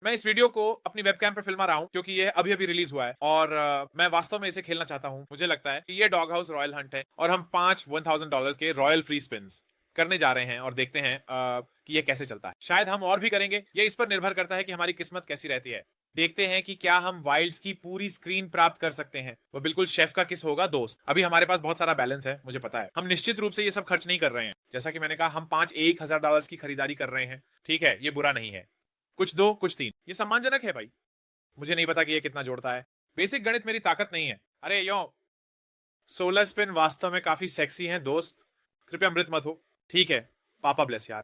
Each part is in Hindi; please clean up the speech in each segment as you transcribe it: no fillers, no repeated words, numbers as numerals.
मैं इस वीडियो को अपनी वेबकैम पर फिल्मा रहा हूँ क्योंकि ये अभी अभी रिलीज हुआ है और मैं वास्तव में इसे खेलना चाहता हूँ। मुझे लगता है कि ये डॉग हाउस रॉयल हंट है और हम 5 $1000 के रॉयल फ्री स्पिन्स करने जा रहे हैं और देखते हैं कि ये कैसे चलता है। शायद हम और भी करेंगे, ये इस पर निर्भर करता है कि हमारी किस्मत कैसी रहती है। देखते हैं कि क्या हम वाइल्ड्स की पूरी स्क्रीन प्राप्त कर सकते हैं। वो बिल्कुल शेफ का किस होगा दोस्त। अभी हमारे पास बहुत सारा बैलेंस है, मुझे पता है। हम निश्चित रूप से ये सब खर्च नहीं कर रहे हैं। जैसा कि मैंने कहा, हम 5 $1000 की खरीदारी कर रहे हैं। ठीक है, ये बुरा नहीं है। कुछ 2 कुछ 3, ये सम्मानजनक है भाई। मुझे नहीं पता कि ये कितना जोड़ता है। बेसिक गणित मेरी ताकत नहीं है। अरे यो, 16 स्पिन वास्तव में काफी सेक्सी हैं दोस्त। कृपया मृत मत हो। ठीक है, पापा ब्लेस यार।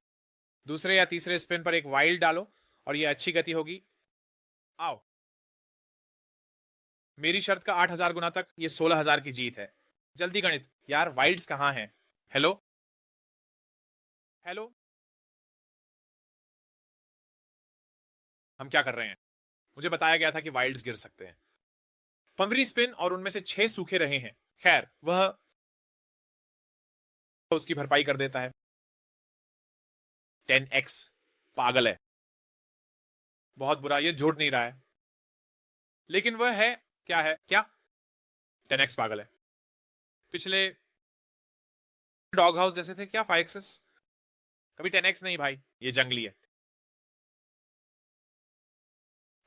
दूसरे या तीसरे स्पिन पर एक वाइल्ड डालो और ये अच्छी गति होगी। आओ, मेरी शर्त का 8000 गुना तक ये 16000 की जीत है। जल्दी गणित यार, वाइल्ड्स कहां हैं? हेलो हेलो, हम क्या कर रहे हैं? मुझे बताया गया था कि वाइल्ड्स गिर सकते हैं। 15वीं स्पिन और उनमें से 6 सूखे रहे हैं। खैर, वह उसकी भरपाई कर देता है। 10x, पागल है। बहुत बुरा, ये झूठ नहीं रहा है। लेकिन वह है, क्या है क्या? 10x पागल है। पिछले डॉग हाउस जैसे थे क्या 5x's? कभी 10x नहीं भाई, ये जंगली है।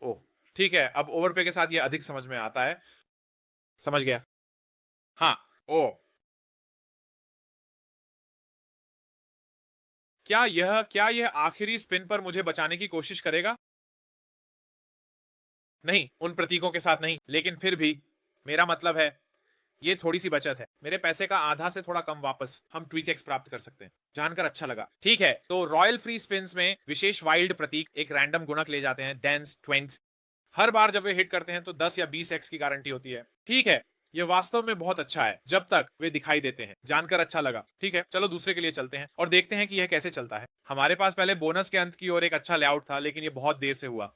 ओह, ठीक है, अब ओवरपे के साथ ये अधिक समझ में आता है। समझ गया। हाँ। ओ, क्या यह आखिरी स्पिन पर मुझे बचाने की कोशिश करेगा? नहीं, उन प्रतीकों के साथ नहीं, लेकिन फिर भी मेरा मतलब है, ये थोड़ी सी बचत है। मेरे पैसे का आधा से थोड़ा कम वापस हम ट्वीसेक्स प्राप्त कर सकते हैं। जानकर अच्छा लगा। ठीक है, तो रॉयल फ्री स्पिन्स में विशेष वाइल्ड प्रतीक एक रैंडम गुणक ले जाते हैं, डेंस 20। हर बार जब वे हिट करते हैं तो 10 या 20x की गारंटी होती है। ठीक है, ये वास्तव में बहुत अच्छा है जब तक वे दिखाई देते हैं। जानकर अच्छा लगा। ठीक है, चलो दूसरे के लिए चलते हैं और देखते हैं कि यह कैसे चलता है। हमारे पास पहले बोनस के अंत की ओर एक अच्छा लेआउट था, लेकिन ये बहुत देर से हुआ।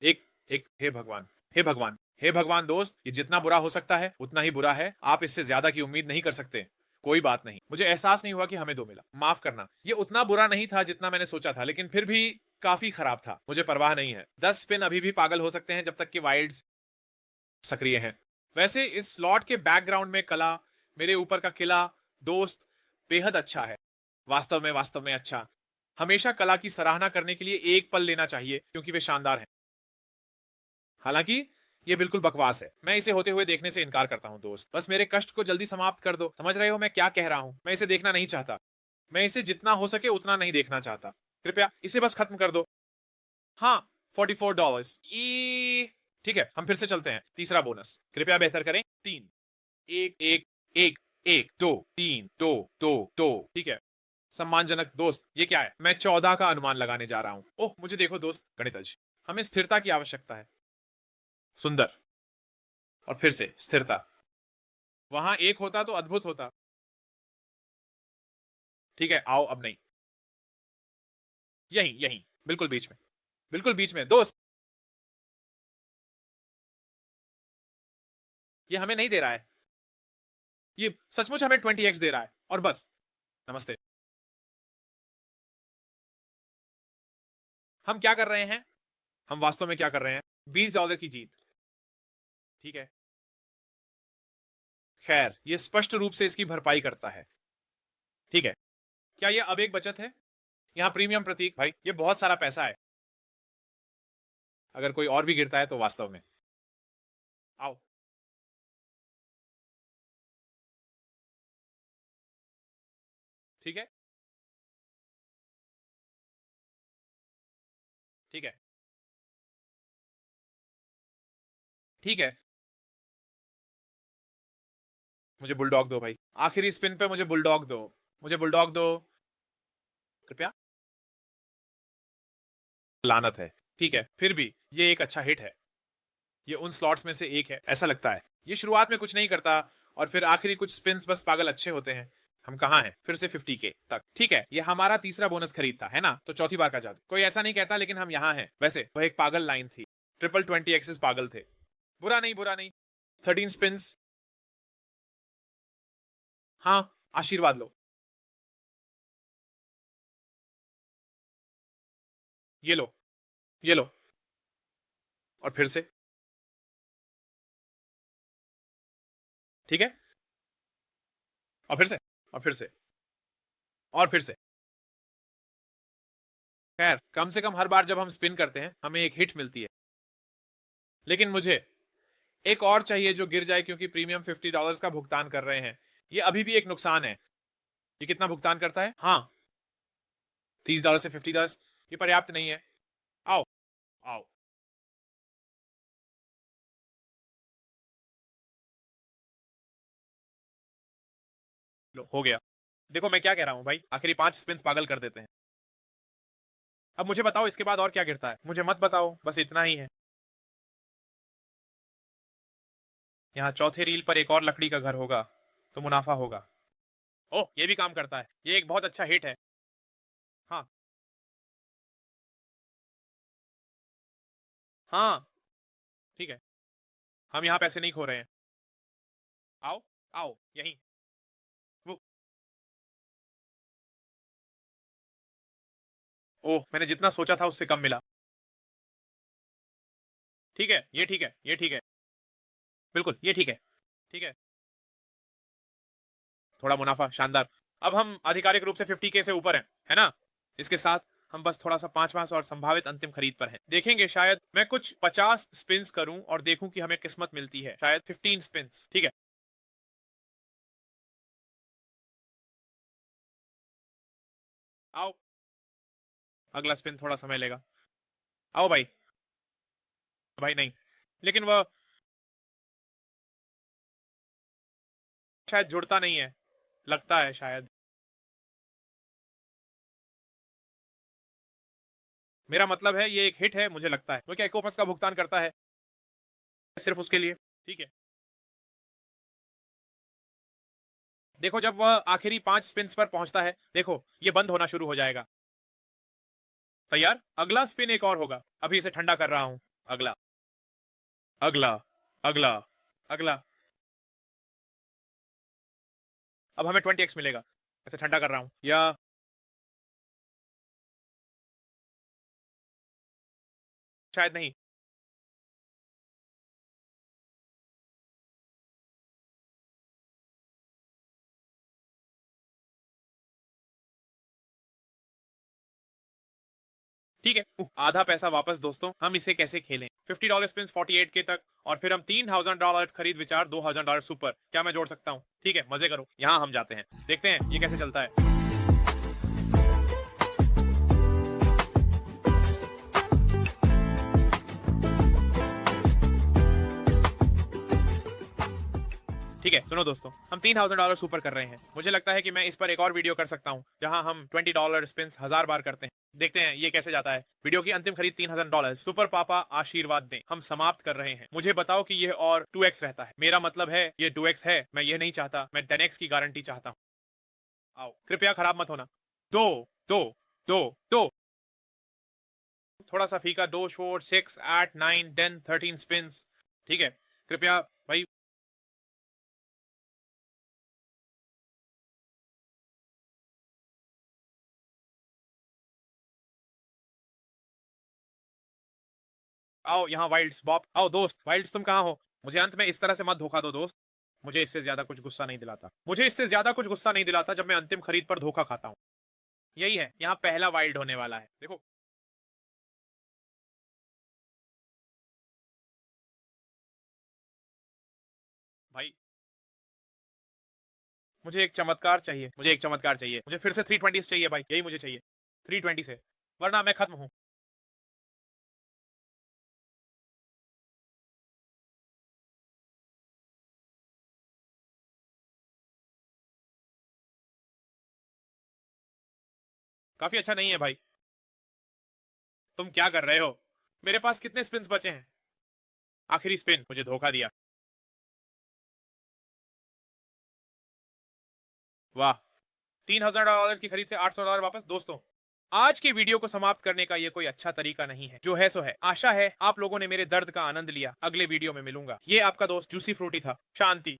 एक एक हे भगवान, हे भगवान, हे भगवान दोस्त, ये जितना बुरा हो सकता है उतना ही बुरा है। आप इससे ज्यादा की उम्मीद नहीं कर सकते। कोई बात नहीं, मुझे एहसास नहीं हुआ कि हमें 2 मिला। माफ करना, ये उतना बुरा नहीं था जितना मैंने सोचा था, लेकिन फिर भी काफी खराब था। मुझे परवाह नहीं है। 10 स्पिन अभी भी पागल हो सकते हैं जब तक कि वाइल्ड्स सक्रिय हैं। वैसे इस स्लॉट के बैकग्राउंड में कला, मेरे ऊपर का किला दोस्त, बेहद अच्छा है। वास्तव में अच्छा। हमेशा कला की सराहना करने के लिए एक पल लेना चाहिए क्योंकि वे शानदार हैं। हालांकि ये बिल्कुल बकवास है। मैं इसे होते हुए देखने से इनकार करता हूं दोस्त। बस मेरे कष्ट को जल्दी समाप्त कर दो। समझ रहे हो मैं क्या कह रहा हूं? मैं इसे देखना नहीं चाहता। मैं इसे जितना हो सके उतना नहीं देखना चाहता। कृपया इसे बस खत्म कर दो। हाँ, $44। ठीक है, हम फिर से चलते हैं। तीसरा बोनस कृपया बेहतर करें। 3, 1 1 1 1 2 3 2 2 2। ठीक है, सम्मानजनक दोस्त। ये क्या है? मैं 14 का अनुमान लगाने जा रहा हूं। ओह, मुझे देखो दोस्त, गणितज्ञ। हमें स्थिरता की आवश्यकता है। सुंदर। और फिर से स्थिरता। वहां एक होता तो अद्भुत होता। ठीक है, आओ अब नहीं। यहीं यहीं, बिल्कुल बीच में, बिल्कुल बीच में दोस्त। ये हमें नहीं दे रहा है। ये सचमुच हमें 20x दे रहा है और बस। नमस्ते। हम क्या कर रहे हैं? हम वास्तव में क्या कर रहे हैं? $20 की जीत। ठीक है, खैर ये स्पष्ट रूप से इसकी भरपाई करता है। ठीक है, क्या ये अब एक बचत है? यहां प्रीमियम प्रतीक भाई, ये बहुत सारा पैसा है। अगर कोई और भी गिरता है तो वास्तव में। आओ। ठीक है, ठीक है, ठीक है। मुझे बुलडॉग दो भाई। आखिरी स्पिन पे मुझे बुलडॉग दो। मुझे बुलडॉग दो कृपया। लानत है। ठीक है, फिर भी ये एक अच्छा हिट है। ये उन स्लॉट्स में से एक है, ऐसा लगता है। ये शुरुआत में कुछ नहीं करता और फिर आखिरी कुछ स्पिन्स बस पागल अच्छे होते हैं। हम कहाँ हैं? फिर से 50K तक। ठीक है, ये हमारा तीसरा बोनस खरीद था, है ना? तो चौथी बार का जादू। कोई ऐसा नहीं कहता, लेकिन हम यहाँ हैं। वैसे वह एक पागल लाइन थी। ट्रिपल 20x's पागल थे। बुरा नहीं, बुरा नहीं। 13 स्पिन्स। हाँ, आशीर्वाद लो। ये लो, ये लो। और फिर से, ठीक है, और फिर से, और फिर से, और फिर से। खैर, कम से कम हर बार जब हम स्पिन करते हैं हमें एक हिट मिलती है, लेकिन मुझे एक और चाहिए जो गिर जाए, क्योंकि प्रीमियम $50 का भुगतान कर रहे हैं। ये अभी भी एक नुकसान है। ये कितना भुगतान करता है? हाँ, $30 से $50। ये पर्याप्त नहीं है। आओ, आओ। लो, हो गया। देखो मैं क्या कह रहा हूं भाई, आखिरी 5 स्पिन्स पागल कर देते हैं। अब मुझे बताओ इसके बाद और क्या गिरता है? मुझे मत बताओ, बस इतना ही है। यहाँ चौथे रील पर एक और लकड़ी का घर होगा तो मुनाफा होगा। ओह, ये भी काम करता है। ये एक बहुत अच्छा हिट है। हाँ, हाँ, ठीक है। हम यहाँ पैसे नहीं खो रहे हैं। आओ, आओ, यहीं। वो, ओह, मैंने जितना सोचा था उससे कम मिला। ठीक है, ये ठीक है, ये ठीक है। बिल्कुल, ये ठीक है। ठीक है, थोड़ा मुनाफा, शानदार। अब हम आधिकारिक रूप से 50K से ऊपर हैं, है ना? इसके साथ हम बस थोड़ा सा 5 और संभावित अंतिम खरीद पर हैं। देखेंगे, शायद मैं कुछ 50 स्पिन्स करूं और देखूं कि हमें किस्मत मिलती है। शायद 15 स्पिन्स। ठीक है, आओ। अगला स्पिन थोड़ा समय लेगा। आओ भाई। भाई नहीं, लेकिन वह शायद जुड़ता नहीं है, लगता है शायद। मेरा मतलब है ये एक हिट है, मुझे लगता है। वो क्या इकोपस का भुगतान करता है सिर्फ उसके लिए? ठीक है, देखो जब वह आखिरी 5 स्पिन्स पर पहुंचता है, देखो ये बंद होना शुरू हो जाएगा। तैयार? अगला स्पिन एक और होगा। अभी इसे ठंडा कर रहा हूं। अगला, अगला, अगला, अगला। अब हमें 20x मिलेगा। इसे ठंडा कर रहा हूं, या शायद नहीं। ठीक है, आधा पैसा वापस दोस्तों। हम इसे कैसे खेलें? $50 स्पिन 48K तक, और फिर हम $3000 खरीद विचार, $2000 सुपर। क्या मैं जोड़ सकता हूँ? ठीक है, मजे करो। यहाँ हम जाते हैं, देखते हैं ये कैसे चलता है। ठीक है, सुनो दोस्तों, हम $3000 सुपर कर रहे हैं। मुझे लगता है कि मैं इस पर एक और वीडियो कर सकता हूँ जहां हम $20 स्पिन 1000 बार करते हैं। देखते हैं ये कैसे जाता है। वीडियो की अंतिम खरीद $3000। सुपर पापा आशीर्वाद दें, हम समाप्त कर रहे हैं। मुझे बताओ कि यह और 2x रहता है। मेरा मतलब है ये 2x है। मैं ये नहीं चाहता, मैं 10x की गारंटी चाहता हूँ। आओ, कृपया खराब मत होना। दो, दो, दो, दो। थोड़ा सा फीका। 2 4 6 8 9 10 13 स्पिन। ठीक है, कृपया भाई। आओ यहाँ वाइल्ड्स बॉब। आओ दोस्त, वाइल्ड्स तुम कहाँ हो? मुझे अंत में इस तरह से मत धोखा दो दोस्त। मुझे इससे ज्यादा कुछ गुस्सा नहीं दिलाता। मुझे इससे ज्यादा कुछ गुस्सा नहीं दिलाता जब मैं अंतिम खरीद पर धोखा खाता हूँ। यही है, यहाँ पहला वाइल्ड होने वाला है। देखो, भाई मुझे एक चमत्कार चाहिए। मुझे एक चमत्कार चाहिए। मुझे फिर से 320 चाहिए भाई, यही मुझे चाहिए। 320 से, वरना मैं खत्म हूँ। काफी अच्छा नहीं है भाई। तुम क्या कर रहे हो? मेरे पास कितने स्पिन्स बचे हैं? आखिरी स्पिन मुझे धोखा दिया। वाह, $3000 की खरीद से $800 वापस दोस्तों। आज के वीडियो को समाप्त करने का ये कोई अच्छा तरीका नहीं है। जो है सो है। आशा है आप लोगों ने मेरे दर्द का आनंद लिया। अगले वीडियो में मिलूंगा। ये आपका दोस्त जूसी फ्रूटी था। शांति।